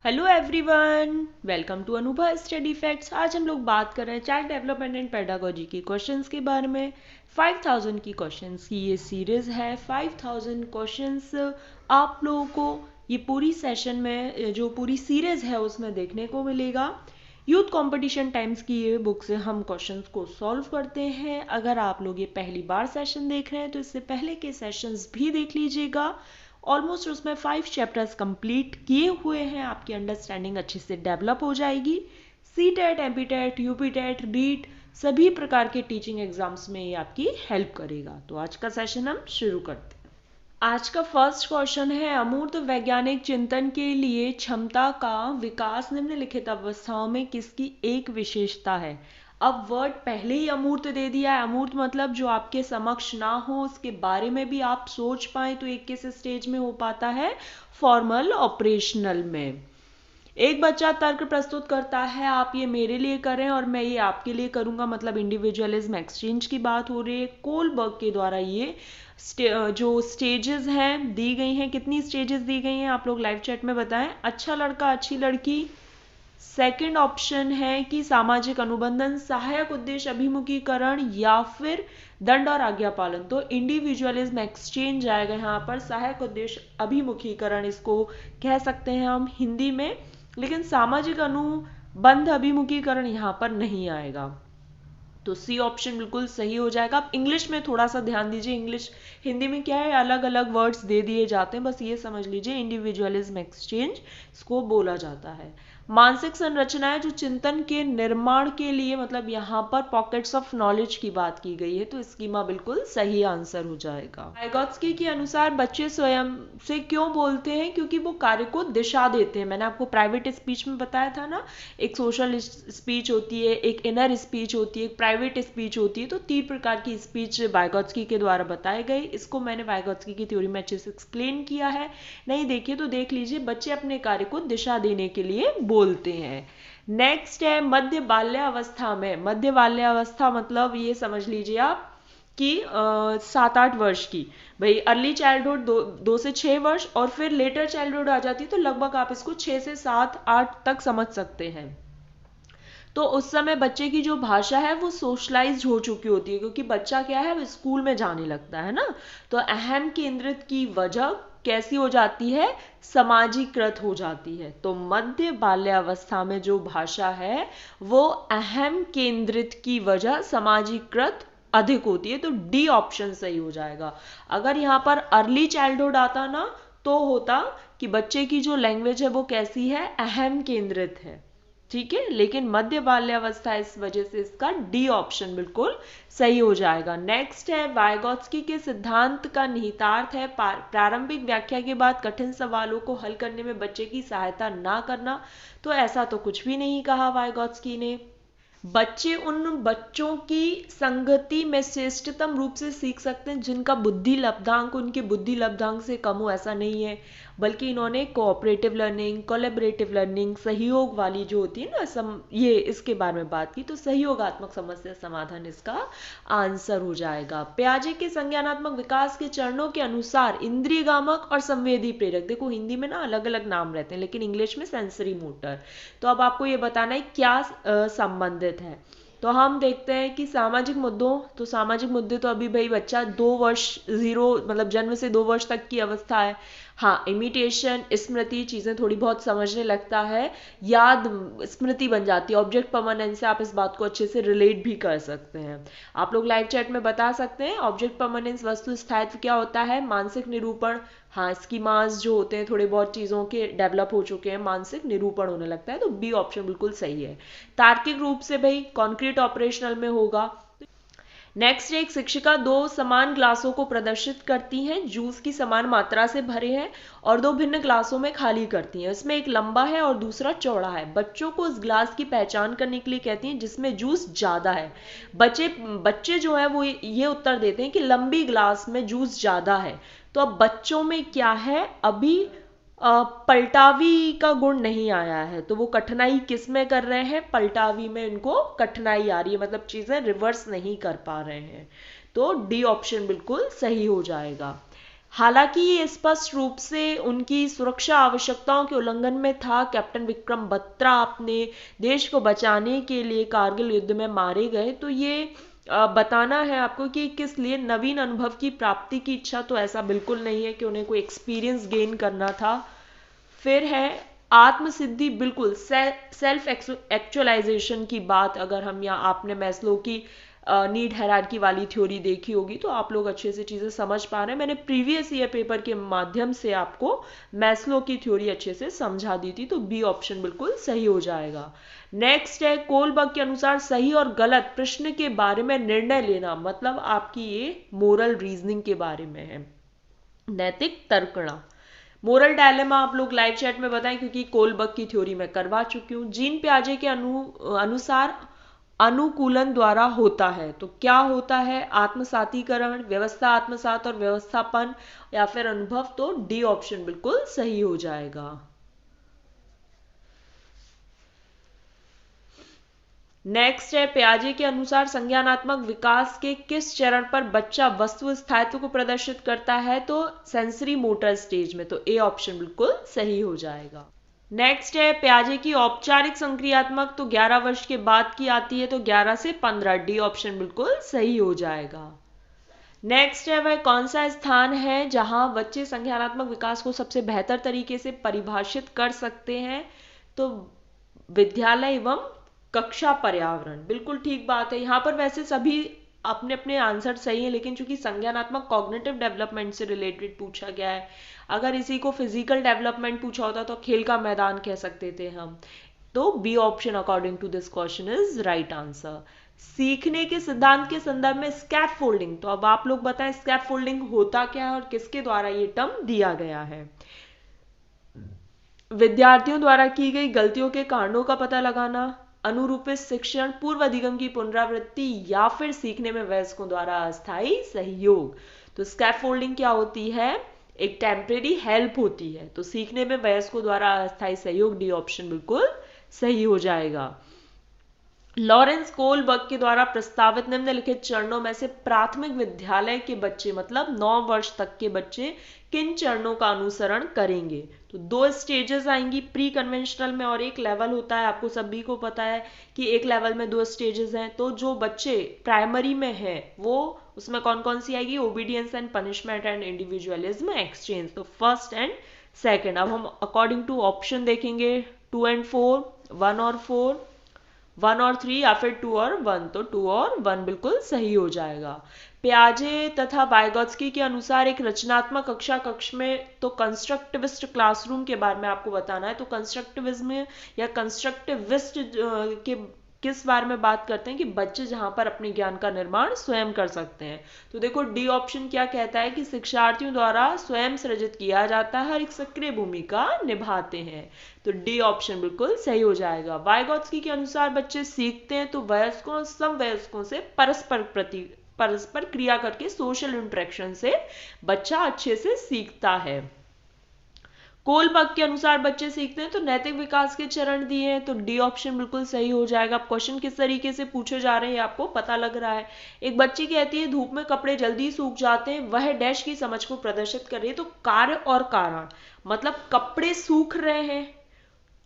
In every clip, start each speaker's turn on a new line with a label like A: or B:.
A: Hello everyone, welcome to अनुभव study facts. आज हम लोग बात कर रहे हैं चाइल्ड डेवलपमेंट एंड पेडागोजी के क्वेश्चंस के बारे में। 5000 की क्वेश्चंस की ये सीरीज है। 5000 क्वेश्चंस आप लोगों को ये पूरी सेशन में जो पूरी सीरीज है उसमें देखने को मिलेगा। यूथ कंपटीशन टाइम्स की ये बुक से हम क्वेश्चंस को सॉल्व करते हैं। अगर आप लोग ये पहली बार सेशन देख रहे हैं तो इससे पहले के सेशंस भी देख लीजिएगा। ऑलमोस्ट उसमें 5 चैप्टर्स कंप्लीट किए हुए हैं। आपकी अंडरस्टैंडिंग अच्छे से डेवलप हो जाएगी। C TET, MP TET, UP TET, REET सभी प्रकार के टीचिंग एग्जाम्स में ये आपकी हेल्प करेगा। तो आज का सेशन हम शुरू करते हैं। आज का फर्स्ट क्वेश्चन है, अमूर्त वैज्ञानिक चिंतन के लिए क्षमता का विकास निम्नलिखित अवस्थाओं में किसकी एक विशेषता है। अब वर्ड पहले ही अमूर्त दे दिया है। अमूर्त मतलब जो आपके समक्ष ना हो, उसके बारे में भी आप सोच पाए, तो एक किस स्टेज में हो पाता है, फॉर्मल ऑपरेशनल में। एक बच्चा तर्क प्रस्तुत करता है, आप ये मेरे लिए करें और मैं ये आपके लिए करूंगा, मतलब इंडिविजुअलिज्म एक्सचेंज की बात हो रही है। कोलबर्ग के द्वारा ये जो स्टेजेस हैं दी गई हैं, कितनी स्टेजेस दी गई हैं आप लोग लाइव चैट में बताएं। अच्छा लड़का, अच्छी लड़की। सेकंड ऑप्शन है कि सामाजिक अनुबंधन, सहायक उद्देश्य अभिमुखीकरण या फिर दंड और आज्ञा पालन। तो इंडिविजुअलिज्म एक्सचेंज आएगा यहाँ पर। सहायक उद्देश्य अभिमुखीकरण इसको कह सकते हैं हम हिंदी में, लेकिन सामाजिक अनुबंध अभिमुखीकरण यहाँ पर नहीं आएगा। तो सी ऑप्शन बिल्कुल सही हो जाएगा। आप इंग्लिश में थोड़ा सा ध्यान दीजिए। इंग्लिश हिंदी में क्या है, अलग अलग वर्ड्स दे दिए जाते हैं, बस ये समझ लीजिए इंडिविजुअलिज्म एक्सचेंज इसको बोला जाता है। मानसिक संरचनाएं जो चिंतन के निर्माण के लिए, मतलब यहाँ पर पॉकेट्स ऑफ नॉलेज की बात की गई है, तो स्कीमा बिल्कुल सही आंसर हो जाएगा। वाइगोत्स्की के अनुसार बच्चे स्वयं से क्यों बोलते हैं, क्योंकि वो कार्य को दिशा देते हैं। मैंने आपको प्राइवेट स्पीच में बताया था ना, एक सोशल स्पीच होती है, एक इनर स्पीच होती है, एक प्राइवेट स्पीच होती है। तो 3 प्रकार की स्पीच वाइगोत्स्की के द्वारा बताई गई। इसको मैंने वाइगोत्स्की की थ्योरी में अच्छे से एक्सप्लेन किया है। नहीं देखिए तो देख लीजिए। बच्चे अपने कार्य को दिशा देने के लिए बोलते हैं। नेक्स्ट है मध्य बाल्यावस्था में। मध्य बाल्यावस्था मतलब ये समझ लीजिए आप कि 7-8 वर्ष की। भाई अर्ली चाइल्डहुड 2 से 6 वर्ष, और फिर लेटर चाइल्डहुड आ जाती है, तो लगभग आप इसको 6 से 7-8 तक समझ सकते हैं। तो उस समय बच्चे की जो भाषा है वो सोशलाइज्ड हो चुकी होती है, क्योंकि बच्चा क्या है, वो स्कूल में जाने लगता है ना। तो अहम केंद्रित की वजह कैसी हो जाती है, समाजीकृत हो जाती है। तो मध्य बाल्यावस्था में जो भाषा है वो अहम केंद्रित की वजह समाजीकृत अधिक होती है। तो डी ऑप्शन सही हो जाएगा। अगर यहाँ पर अर्ली चाइल्डहुड आता ना, तो होता कि बच्चे की जो लैंग्वेज है वो कैसी है, अहम केंद्रित है। ठीक है, लेकिन मध्य बाल्यावस्था, इस वजह से इसका डी ऑप्शन बिल्कुल सही हो जाएगा। नेक्स्ट है वाइगोत्स्की के सिद्धांत का निहितार्थ है प्रारंभिक व्याख्या के बाद कठिन सवालों को हल करने में बच्चे की सहायता ना करना। तो ऐसा तो कुछ भी नहीं कहा वाइगोत्स्की ने। बच्चे उन बच्चों की संगति में श्रेष्ठतम रूप से सीख सकते हैं जिनका बुद्धि लब्धांक उनके बुद्धि लब्धांक से कम हो, ऐसा नहीं है। बल्कि इन्होंने कोऑपरेटिव लर्निंग, कोलैबोरेटिव लर्निंग, सहयोग वाली जो होती है ना, ये इसके बारे में बात की। तो सहयोगात्मक समस्या समाधान इसका आंसर हो जाएगा। पियाजे के संज्ञानात्मक विकास के चरणों के अनुसार इंद्रियगामक और संवेदी प्रेरक, देखो हिंदी में ना अलग अलग नाम रहते हैं, लेकिन इंग्लिश में सेंसरी मोटर। तो अब आपको ये बताना है क्या संबंधित है। तो हम देखते हैं कि सामाजिक मुद्दों, तो सामाजिक मुद्दे तो अभी भाई बच्चा 2 वर्ष, 0 मतलब जन्म से 2 वर्ष तक की अवस्था है। हाँ, इमिटेशन, स्मृति, चीजें थोड़ी बहुत समझने लगता है, याद स्मृति बन जाती है। ऑब्जेक्ट परमानेंस से आप इस बात को अच्छे से रिलेट भी कर सकते हैं। आप लोग लाइव चैट में बता सकते हैं ऑब्जेक्ट परमानेंस वस्तु स्थायित्व क्या होता है। मानसिक निरूपण, हाँ स्कीमास जो होते हैं थोड़े बहुत चीजों के डेवलप हो चुके हैं, मानसिक निरूपण होने लगता है। तो बी ऑप्शन बिल्कुल सही है। तार्किक रूप से भाई कॉन्क्रीट ऑपरेशनल में होगा। नेक्स्ट, एक शिक्षिका 2 समान ग्लासों को प्रदर्शित करती हैं, जूस की समान मात्रा से भरे हैं और 2 भिन्न ग्लासों में खाली करती हैं। इसमें एक लंबा है और दूसरा चौड़ा है। बच्चों को उस ग्लास की पहचान करने के लिए कहती हैं जिसमें जूस ज्यादा है। बच्चे जो है वो ये उत्तर देते हैं कि लंबी ग्लास में जूस ज्यादा है। तो अब बच्चों में क्या है, अभी पलटावी का गुण नहीं आया है, तो वो कठिनाई किस में कर रहे हैं, पलटावी में इनको कठिनाई आ रही है, मतलब चीजें रिवर्स नहीं कर पा रहे हैं। तो डी ऑप्शन बिल्कुल सही हो जाएगा। हालांकि ये स्पष्ट रूप से उनकी सुरक्षा आवश्यकताओं के उल्लंघन में था। कैप्टन विक्रम बत्रा अपने देश को बचाने के लिए कारगिल युद्ध में मारे गए। तो ये बताना है आपको कि किस लिए नवीन अनुभव की प्राप्ति की इच्छा, तो ऐसा बिल्कुल नहीं है कि उन्हें कोई एक्सपीरियंस गेन करना था। फिर है आत्मसिद्धि, बिल्कुल सेल्फ एक्चुअलाइजेशन की बात। अगर हम यहाँ आपने मैस्लो की नीड हायरार्की वाली थ्योरी देखी होगी तो आप लोग अच्छे से चीज़ें समझ पा रहे हैं। मैंने प्रीवियस ईयर पेपर के माध्यम से आपको मैस्लो की थ्योरी अच्छे से समझा दी थी, तो बी ऑप्शन बिल्कुल सही हो जाएगा। नेक्स्ट है कोलबर्ग के अनुसार सही और गलत प्रश्न के बारे में निर्णय लेना, मतलब आपकी ये मोरल रीजनिंग के बारे में है, नैतिक तर्कणा। मोरल डायलेमा आप लोग लाइव चैट में बताएं, क्योंकि कोलबर्ग की थ्योरी में करवा चुकी हूँ। जीन पियाजे के अनुसार अनुकूलन द्वारा होता है, तो क्या होता है? आत्मसातीकरण, व्यवस्था आत्मसात और व्यवस्थापन, या फिर अनुभव। तो डी ऑप्शन बिल्कुल सही हो जाएगा। नेक्स्ट है पियाजे के अनुसार संज्ञानात्मक विकास के किस चरण पर बच्चा वस्तु स्थायित्व को प्रदर्शित करता है? तो सेंसरी मोटर स्टेज में, तो ए ऑप्शन बिल्कुल सही हो जाएगा। नेक्स्ट है पियाजे की औपचारिक संक्रियात्मक तो 11 वर्ष के बाद की आती है, तो 11 से 15, डी ऑप्शन बिल्कुल सही हो जाएगा। नेक्स्ट है वह कौन सा स्थान है जहां बच्चे संज्ञानात्मक विकास को सबसे बेहतर तरीके से परिभाषित कर सकते हैं? तो विद्यालय एवं कक्षा पर्यावरण, बिल्कुल ठीक बात है। यहाँ पर वैसे सभी अपने अपने आंसर सही है, लेकिन चूंकि संज्ञानात्मक कॉग्निटिव डेवलपमेंट से रिलेटेड पूछा गया है, अगर इसी को फिजिकल डेवलपमेंट पूछा होता तो खेल का मैदान कह सकते थे हम। तो B option according to this question is right answer. सीखने के सिद्धांत के संदर्भ में स्कैफोल्डिंग, तो अब आप लोग बताएं स्कैफोल्डिंग होता क्या है और किसके द्वारा ये टर्म दिया गया है? विद्यार्थियों द्वारा की गई गलतियों के कारणों का पता लगाना, अनुरूपित शिक्षण, पूर्व अधिगम की पुनरावृत्ति, या फिर सीखने में वयस्कों द्वारा अस्थायी सहयोग। तो स्कैफोल्डिंग क्या होती है? एक टेम्परेरी हेल्प होती है। तो सीखने में वयस्कों द्वारा अस्थायी सहयोग, डी ऑप्शन बिल्कुल सही हो जाएगा। लॉरेंस कोलबर्ग के द्वारा प्रस्तावित निम्नलिखित चरणों में से प्राथमिक विद्यालय के बच्चे, मतलब 9 वर्ष तक के बच्चे, किन चरणों का अनुसरण करेंगे? तो 2 स्टेजेस आएंगी प्री कन्वेंशनल में, और एक लेवल होता है। आपको सभी को पता है कि एक लेवल में 2 स्टेजेस हैं। तो जो बच्चे प्राइमरी में हैं वो उसमें कौन कौन सी आएगी? Obedience and punishment and individualism exchange, तो फर्स्ट एंड सेकेंड। अब हम अकॉर्डिंग टू ऑप्शन देखेंगे, 2 और 4, 1 और 4, 1 और 3, या फिर 2 और 1, तो 2 और 1 बिल्कुल सही हो जाएगा। पियाजे तथा वाइगोत्स्की के अनुसार एक रचनात्मक कक्षा कक्ष में, तो कंस्ट्रक्टिविस्ट क्लासरूम के बारे में आपको बताना है। तो कंस्ट्रक्टिविज्म या कंस्ट्रक्टिविस्ट के किस बारे में बात करते हैं? कि बच्चे जहां पर अपने ज्ञान का निर्माण स्वयं कर सकते हैं। तो देखो डी ऑप्शन क्या कहता है? कि शिक्षार्थियों द्वारा स्वयं सृजित किया जाता है और एक सक्रिय भूमिका निभाते हैं। तो डी ऑप्शन बिल्कुल सही हो जाएगा। वाइगोत्स्की के अनुसार बच्चे सीखते हैं तो वयस्कों और समवयस्कों से परस्पर क्रिया करके, सोशल इंटरेक्शन से बच्चा अच्छे से सीखता है। कोलबर्ग के अनुसार बच्चे सीखते हैं तो नैतिक विकास के चरण दिए हैं, तो डी ऑप्शन बिल्कुल सही हो जाएगा। क्वेश्चन किस तरीके से पूछे जा रहे हैं आपको पता लग रहा है। एक बच्ची कहती है धूप में कपड़े जल्दी सूख जाते हैं, वह डैश की समझ को प्रदर्शित कर रही है। तो कार्य और कारण, मतलब कपड़े सूख रहे हैं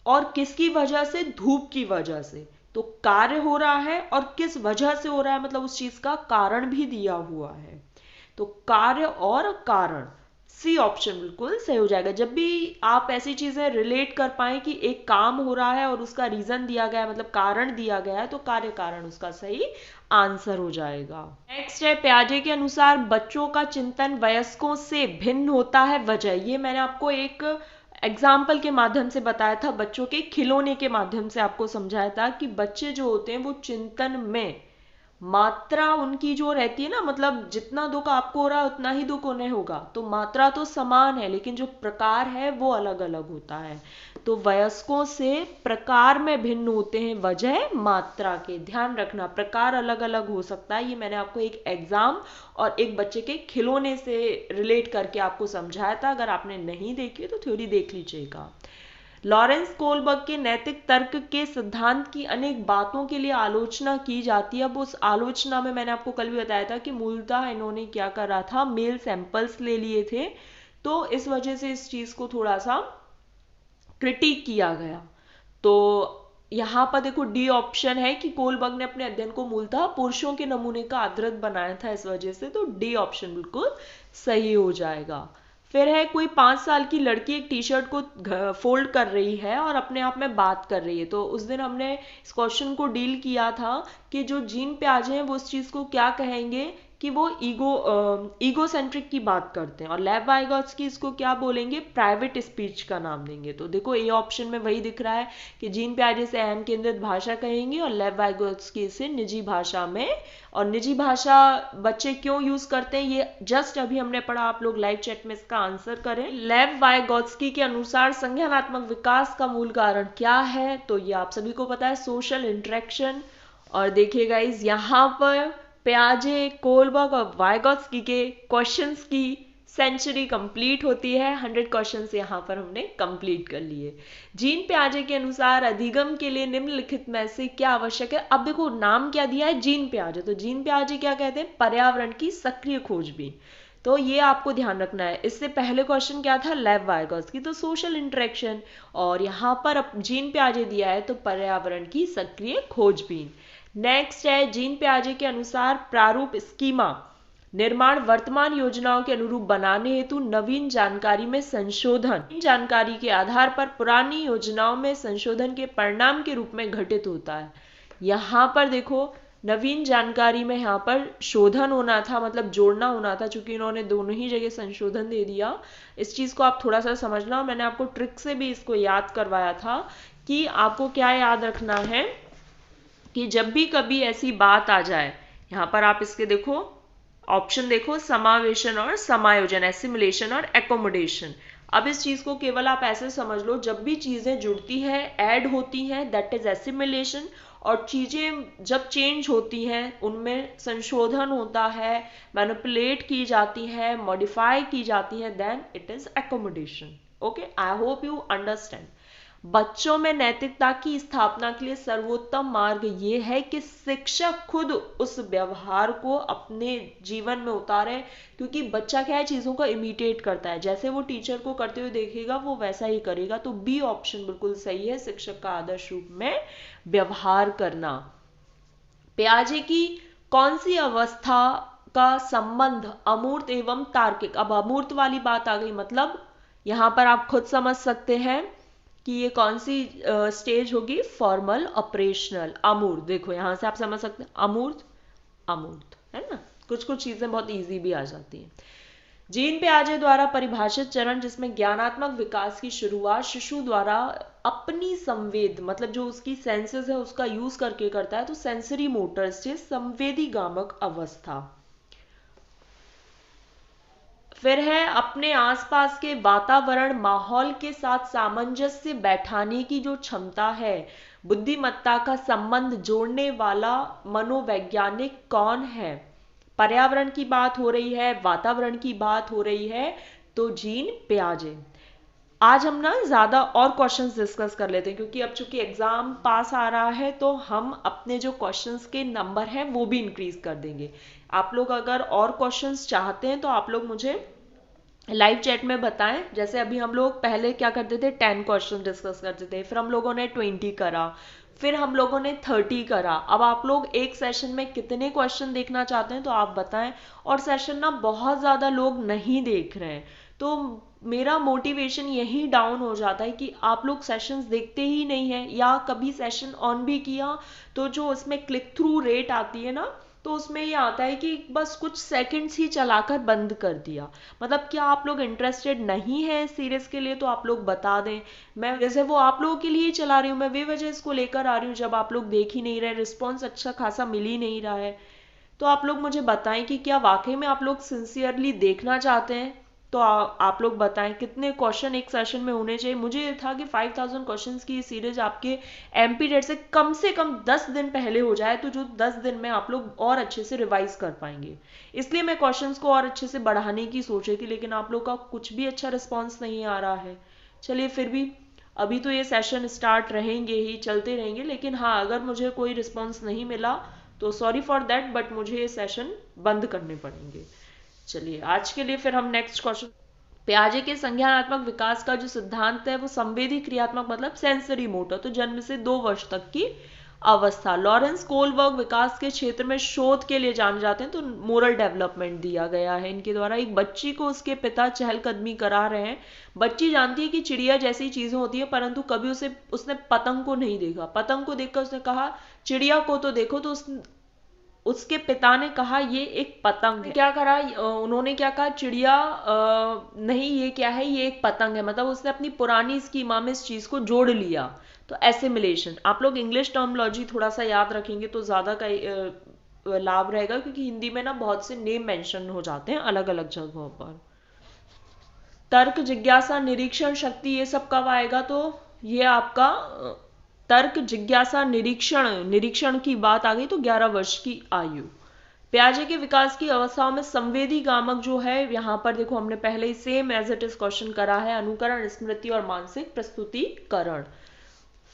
A: और किसकी वजह से? धूप की वजह से। तो कार्य हो रहा है और किस वजह से हो रहा है, मतलब उस चीज का कारण भी दिया हुआ है। तो कार्य और कारण, सी ऑप्शन बिल्कुल सही हो जाएगा। जब भी आप ऐसी चीजें रिलेट कर पाए कि एक काम हो रहा है और उसका रीजन दिया गया है, मतलब कारण दिया गया है, तो कार्य कारण उसका सही आंसर हो जाएगा। नेक्स्ट है पियाजे के अनुसार बच्चों का चिंतन वयस्कों से भिन्न होता है, वजह। ये मैंने आपको एक एग्जाम्पल के माध्यम से बताया था, बच्चों के खिलौने के माध्यम से आपको समझाया था कि बच्चे जो होते हैं वो चिंतन में मात्रा उनकी जो रहती है ना, मतलब जितना दुख आपको हो रहा है उतना ही दुख उन्हें होगा। तो मात्रा तो समान है लेकिन जो प्रकार है वो अलग अलग होता है। तो वयस्कों से प्रकार में भिन्न होते हैं, वजह मात्रा के। ध्यान रखना प्रकार अलग अलग हो सकता है। ये मैंने आपको एक एग्जाम और एक बच्चे के खिलौने से रिलेट करके आपको समझाया था। अगर आपने नहीं देखी तो थ्योरी देख लीजिएगा। लॉरेंस कोलबर्ग के नैतिक तर्क के सिद्धांत की अनेक बातों के लिए आलोचना की जाती है। अब उस आलोचना में मैंने आपको कल भी बताया था कि मूलतः इन्होंने क्या करा था, मेल सैंपल्स ले लिए थे, तो इस वजह से इस चीज को थोड़ा सा क्रिटिक किया गया। तो यहाँ पर देखो डी ऑप्शन है कि कोलबर्ग ने अपने अध्ययन को मूलतः पुरुषों के नमूने का आदर्श बनाया था इस वजह से, तो डी ऑप्शन बिल्कुल सही हो जाएगा। फिर है कोई 5 साल की लड़की एक टी शर्ट को फोल्ड कर रही है और अपने आप में बात कर रही है। तो उस दिन हमने इस क्वेश्चन को डील किया था कि जो जीन प्याजे हैं वो उस चीज को क्या कहेंगे कि वो ईगोसेंट्रिक की बात करते हैं, और लेव वाइगोत्स्की इसको क्या बोलेंगे, प्राइवेट स्पीच का नाम देंगे। तो देखो ए ऑप्शन में वही दिख रहा है कि जीन प्याजे से अहम केंद्रित भाषा कहेंगे और लेव वाइगोत्स्की इसे निजी भाषा में। और निजी भाषा बच्चे क्यों यूज करते हैं ये जस्ट अभी हमने पढ़ा, आप लोग लाइव चैट में इसका आंसर करें। लेव वाइगोत्स्की के अनुसार संज्ञानात्मक विकास का मूल कारण क्या है, तो ये आप सभी को पता है, सोशल इंटरेक्शन। और देखिए गाइस यहाँ पर पियाजे, कोलबर्ग और वाइगोत्स्की के क्वेश्चंस की सेंचुरी कंप्लीट होती है। 100 क्वेश्चंस यहाँ पर हमने कंप्लीट कर लिए। जीन पियाजे के अनुसार अधिगम के लिए निम्नलिखित में से क्या आवश्यक है। अब देखो नाम क्या दिया है, जीन पियाजे, तो जीन पियाजे क्या कहते हैं, पर्यावरण की सक्रिय खोजबीन। तो ये आपको ध्यान रखना है। इससे पहले क्वेश्चन क्या था, लेव वाइगोत्स्की, तो सोशल इंटरेक्शन, और यहाँ पर जीन पियाजे दिया है तो पर्यावरण की सक्रिय खोजबीन। नेक्स्ट है जीन पियाजे के अनुसार प्रारूप स्कीमा निर्माण वर्तमान योजनाओं के अनुरूप बनाने हेतु नवीन जानकारी में संशोधन, इन जानकारी के आधार पर पुरानी योजनाओं में संशोधन के परिणाम के रूप में घटित होता है। यहाँ पर देखो नवीन जानकारी में यहाँ पर शोधन होना था, मतलब जोड़ना होना था, चूंकि इन्होंने दोनों ही जगह संशोधन दे दिया। इस चीज को आप थोड़ा सा समझना, मैंने आपको ट्रिक से भी इसको याद करवाया था कि आपको क्या याद रखना है कि जब भी कभी ऐसी बात आ जाए, यहाँ पर आप इसके देखो ऑप्शन देखो, समावेशन और समायोजन, एसिमिलेशन और एकोमोडेशन। अब इस चीज को केवल आप ऐसे समझ लो, जब भी चीजें जुड़ती हैं, ऐड होती हैं, दैट इज एसिमिलेशन, और चीजें जब चेंज होती हैं उनमें संशोधन होता है, मैनिपुलेट की जाती है, मॉडिफाई की जाती है, then it is accommodation. Okay, I hope you understand. बच्चों में नैतिकता की स्थापना के लिए सर्वोत्तम मार्ग ये है कि शिक्षक खुद उस व्यवहार को अपने जीवन में उतारे, क्योंकि बच्चा क्या है, चीजों को इमिटेट करता है, जैसे वो टीचर को करते हुए देखेगा वो वैसा ही करेगा। तो बी ऑप्शन बिल्कुल सही है, शिक्षक का आदर्श रूप में व्यवहार करना। पियाजे की कौन सी अवस्था का संबंध अमूर्त एवं तार्किक, अब अमूर्त वाली बात आ गई, मतलब यहां पर आप खुद समझ सकते हैं कि ये कौन सी स्टेज होगी, फॉर्मल ऑपरेशनल। अमूर्त, देखो यहां से आप समझ सकते हैं, अमूर्त अमूर्त है ना, कुछ कुछ चीजें बहुत इजी भी आ जाती हैं। जीन पियाजे द्वारा परिभाषित चरण जिसमें ज्ञानात्मक विकास की शुरुआत शिशु द्वारा अपनी संवेद, मतलब जो उसकी सेंसेस है उसका यूज करके करता है, तो सेंसरी मोटर स्टेज, संवेदी गामक अवस्था। फिर है अपने आसपास के वातावरण माहौल के साथ सामंजस्य बैठाने की जो क्षमता है, बुद्धिमत्ता का संबंध जोड़ने वाला मनोवैज्ञानिक कौन है। पर्यावरण की बात हो रही है, वातावरण की बात हो रही है, तो जीन पियाजे। आज हम ना ज्यादा और क्वेश्चंस डिस्कस कर लेते हैं, क्योंकि अब चूंकि एग्जाम पास आ रहा है तो हम अपने जो क्वेश्चंस के नंबर हैं वो भी इंक्रीज कर देंगे। आप लोग अगर और क्वेश्चंस चाहते हैं तो आप लोग मुझे लाइव चैट में बताएं। जैसे अभी हम लोग पहले क्या करते थे, 10 क्वेश्चन डिस्कस करते थे, फिर हम लोगों ने 20 करा, फिर हम लोगों ने 30 करा। अब आप लोग एक सेशन में कितने क्वेश्चन देखना चाहते हैं तो आप बताएं। और सेशन ना बहुत ज्यादा लोग नहीं देख रहे हैं, तो मेरा मोटिवेशन यही डाउन हो जाता है कि आप लोग सेशंस देखते ही नहीं है, या कभी सेशन ऑन भी किया तो जो उसमें क्लिक थ्रू रेट आती है ना, तो उसमें ये आता है कि बस कुछ सेकंड्स ही चलाकर बंद कर दिया। मतलब क्या आप लोग इंटरेस्टेड नहीं है सीरीज के लिए, तो आप लोग बता दें। मैं जैसे वो आप लोगों के लिए ही चला रही हूँ, मैं वे वजह इसको लेकर आ रही हूँ, जब आप लोग देख ही नहीं रहे, रिस्पॉन्स अच्छा खासा मिल ही नहीं रहा है, तो आप लोग मुझे बताएं कि क्या वाकई में आप लोग सिंसियरली देखना चाहते हैं। तो आप लोग बताएं कितने क्वेश्चन एक सेशन में होने चाहिए। मुझे ये था कि 5000 क्वेश्चंस की सीरीज आपके एमपी डेट से कम 10 दिन पहले हो जाए, तो जो 10 दिन में आप लोग और अच्छे से रिवाइज कर पाएंगे। इसलिए मैं क्वेश्चंस को और अच्छे से बढ़ाने की सोच रही थी, लेकिन आप लोग का कुछ भी अच्छा रिस्पॉन्स नहीं आ रहा है। चलिए फिर भी अभी तो ये सेशन स्टार्ट रहेंगे ही, चलते रहेंगे, लेकिन हाँ अगर मुझे कोई रिस्पॉन्स नहीं मिला तो सॉरी फॉर दैट, बट मुझे ये सेशन बंद करने पड़ेंगे। चलिए आज के लिए फिर हम नेक्स्ट क्वेश्चन। पियाजे के संज्ञानात्मक विकास का जो सिद्धांत है वो संवेदी क्रियात्मक मतलब सेंसरी मोटर, तो जन्म से 2 वर्ष तक की अवस्था। लॉरेंस कोलबर्ग विकास के क्षेत्र में शोध के लिए जाने जाते हैं, तो मोरल डेवलपमेंट दिया गया है इनके द्वारा। एक बच्ची को उसके पिता चहलकदमी करा रहे हैं। बच्ची जानती है कि चिड़िया जैसी चीजें होती है, परंतु कभी उसने पतंग को नहीं देखा। पतंग को देखकर उसने कहा चिड़िया को तो देखो, तो उसके पिता ने कहा ये एक पतंग है। क्या करा उन्होंने, क्या कहा चिड़िया नहीं ये क्या है, ये एक पतंग है। मतलब उसने अपनी पुरानी स्कीमा में इस चीज को जोड़ लिया। तो एसिमिलेशन, आप लोग इंग्लिश टर्मोलॉजी थोड़ा सा याद रखेंगे तो ज्यादा का लाभ रहेगा, क्योंकि हिंदी में ना बहुत से नेम मेंशन हो जाते हैं अलग अलग जगहों पर। तर्क, जिज्ञासा, निरीक्षण शक्ति, ये सब कब आएगा, तो ये आपका तर्क, जिज्ञासा, निरीक्षण की बात आ गई तो 11 वर्ष की आयु। पियाजे के विकास की अवस्थाओं में संवेदी गामक जो है, यहाँ पर देखो हमने पहले ही same as it is question करा है, अनुकरण, स्मृति और मानसिक प्रस्तुतिकरण।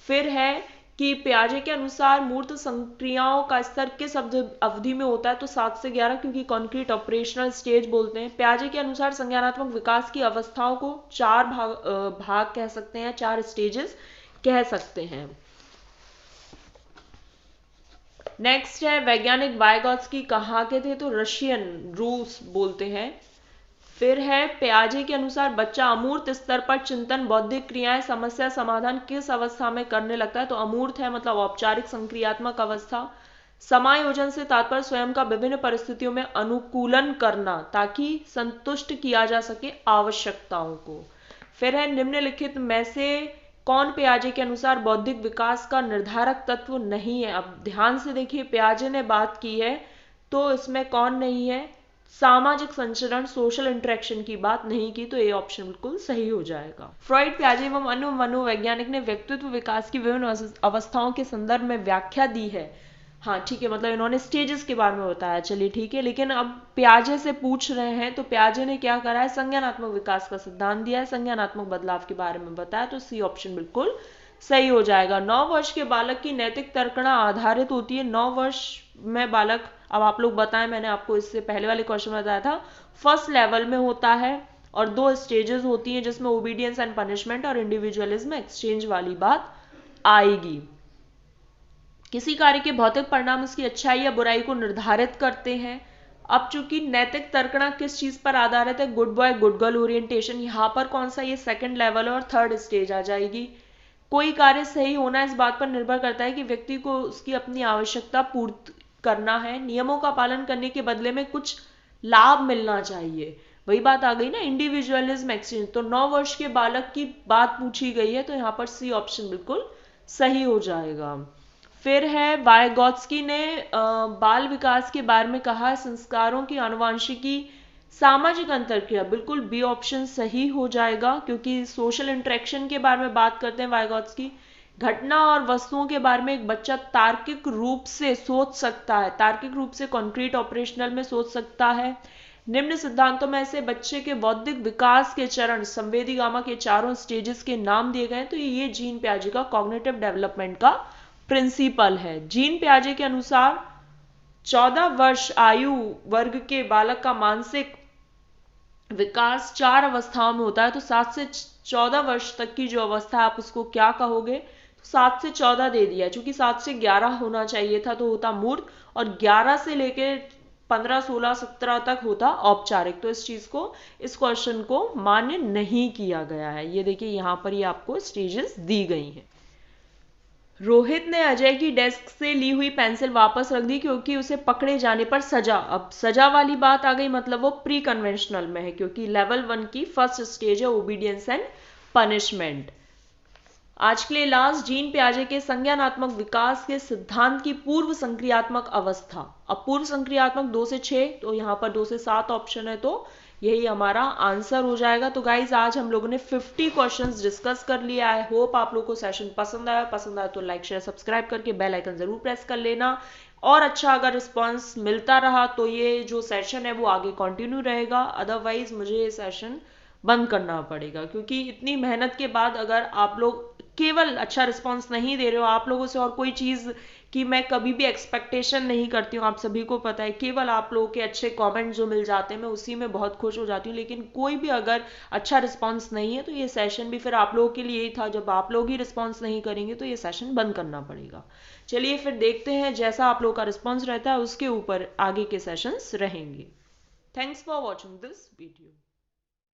A: फिर है कि पियाजे के अनुसार मूर्त संक्रियाओं का स्तर किस अवधि में होता है, तो 7 से 11, क्योंकि कॉन्क्रीट ऑपरेशनल स्टेज बोलते हैं। पियाजे के अनुसार संज्ञानात्मक विकास की अवस्थाओं को 4 भाग कह सकते हैं, 4 स्टेजेस कह सकते हैं। नेक्स्ट है वैज्ञानिक वाइगॉत्स्की कहाँ के थे, तो रशियन, रूस बोलते हैं। फिर है पियाजे के अनुसार बच्चा अमूर्त स्तर पर चिंतन, बौद्धिक क्रियाएं, समस्या समाधान किस अवस्था में करने लगता है, तो अमूर्त है मतलब औपचारिक संक्रियात्मक अवस्था। समायोजन से तात्पर्य स्वयं का विभिन्न परिस्थितियों में अनुकूलन करना ताकि संतुष्ट किया जा सके आवश्यकताओं को। फिर है निम्नलिखित में से कौन पियाजे के अनुसार बौद्धिक विकास का निर्धारक तत्व नहीं है। अब ध्यान से देखिए, पियाजे ने बात की है तो इसमें कौन नहीं है, सामाजिक संचरण, सोशल इंटरेक्शन की बात नहीं की, तो ये ऑप्शन बिल्कुल सही हो जाएगा। फ्रॉइड, पियाजे एवं अन्य मनोवैज्ञानिक ने व्यक्तित्व विकास की विभिन्न अवस्थाओं के संदर्भ में व्याख्या दी है। हाँ ठीक है, मतलब इन्होंने स्टेजेस के बारे में बताया, चलिए ठीक है। लेकिन अब पियाजे से पूछ रहे हैं तो पियाजे ने क्या करा है, संज्ञानात्मक विकास का सिद्धांत दिया है, संज्ञानात्मक बदलाव के बारे में बताया, तो सी ऑप्शन बिल्कुल सही हो जाएगा। 9 वर्ष के बालक की नैतिक तर्कणा आधारित होती है। 9 वर्ष में बालक, अब आप लोग बताएं, मैंने आपको इससे पहले वाले क्वेश्चन में बताया था, फर्स्ट लेवल में होता है और 2 स्टेजेस होती हैं जिसमें ओबीडियंस एंड पनिशमेंट और इंडिविजुअलिज्म एक्सचेंज वाली बात आएगी। किसी कार्य के भौतिक परिणाम उसकी अच्छाई या बुराई को निर्धारित करते हैं। अब चूंकि नैतिक तर्कणा किस चीज पर आधारित है, good boy good girl orientation, यहाँ पर कौन सा, ये सेकंड लेवल और थर्ड स्टेज आ जाएगी। कोई कार्य सही होना इस बात पर निर्भर करता है कि व्यक्ति को उसकी अपनी आवश्यकता पूर्ति करना है, नियमों का पालन करने के बदले में कुछ लाभ मिलना चाहिए, वही बात आ गई ना, इंडिविजुअलिज्म एक्सचेंज। तो 9 वर्ष के बालक की बात पूछी गई है, तो यहाँ पर सी ऑप्शन बिल्कुल सही हो जाएगा। फिर है वाइगॉत्स्की ने बाल विकास के बारे में कहा, संस्कारों की आनुवांशिकी, सामाजिक अंतरक्रिया, बिल्कुल बी ऑप्शन सही हो जाएगा, क्योंकि सोशल इंटरेक्शन के बारे में बात करते हैं वाइगॉत्स्की। घटना और वस्तुओं के बारे में एक बच्चा तार्किक रूप से सोच सकता है, तार्किक रूप से कॉन्क्रीट ऑपरेशनल में सोच सकता है। निम्न सिद्धांतों में से बच्चे के बौद्धिक विकास के चरण संवेदी गामा के 4 स्टेजेस के नाम दिए गए, तो ये जीन पियाजे का कॉग्निटिव डेवलपमेंट का प्रिंसिपल है। जीन पियाजे के अनुसार 14 वर्ष आयु वर्ग के बालक का मानसिक विकास 4 अवस्थाओं में होता है। तो 7 से 14 वर्ष तक की जो अवस्था है आप उसको क्या कहोगे, तो 7 से 14 दे दिया, क्योंकि 7 से 11 होना चाहिए था तो होता मूर्त, और 11 से लेके 15, 16, 17 तक होता औपचारिक। तो इस चीज को, इस क्वेश्चन को मान्य नहीं किया गया है। ये देखिए यहाँ पर ये आपको स्टेजेस दी गई हैं। रोहित ने अजय की डेस्क से ली हुई पेंसिल वापस रख दी क्योंकि उसे पकड़े जाने पर सजा। अब सजा वाली बात आ गई, मतलब वो प्री कन्वेंशनल में है, क्योंकि लेवल 1 की फर्स्ट स्टेज है ओबीडियंस एंड पनिशमेंट। आज के लिए लास्ट, जीन पियाजे के संज्ञानात्मक विकास के सिद्धांत की पूर्व संक्रियात्मक अवस्था। अब पूर्व संक्रियात्मक 2 से 6, तो यहाँ पर 2 से 7 ऑप्शन है, तो यही हमारा आंसर हो जाएगा। तो गाइज आज हम लोगों ने 50 क्वेश्चंस डिस्कस कर लिया। आई होप आप लोगों को सेशन पसंद आया तो लाइक शेयर सब्सक्राइब करके बेल आइकन जरूर प्रेस कर लेना, और अच्छा अगर रिस्पॉन्स मिलता रहा तो ये जो सेशन है वो आगे कंटिन्यू रहेगा, अदरवाइज मुझे ये सेशन बंद करना पड़ेगा, क्योंकि इतनी मेहनत के बाद अगर आप लोग केवल अच्छा रिस्पॉन्स नहीं दे रहे हो आप लोगों से, और कोई चीज़ कि मैं कभी भी एक्सपेक्टेशन नहीं करती हूँ, आप सभी को पता है, केवल आप लोगों के अच्छे कमेंट जो मिल जाते हैं मैं उसी में बहुत खुश हो जाती हूँ। लेकिन कोई भी अगर अच्छा रिस्पॉन्स नहीं है तो ये सेशन भी फिर आप लोगों के लिए ही था। जब आप लोग ही रिस्पॉन्स नहीं करेंगे तो ये सेशन बंद करना पड़ेगा। चलिए फिर देखते हैं, जैसा आप लोगों का रिस्पॉन्स रहता है उसके ऊपर आगे के सेशंस रहेंगे। Thanks for watching this video.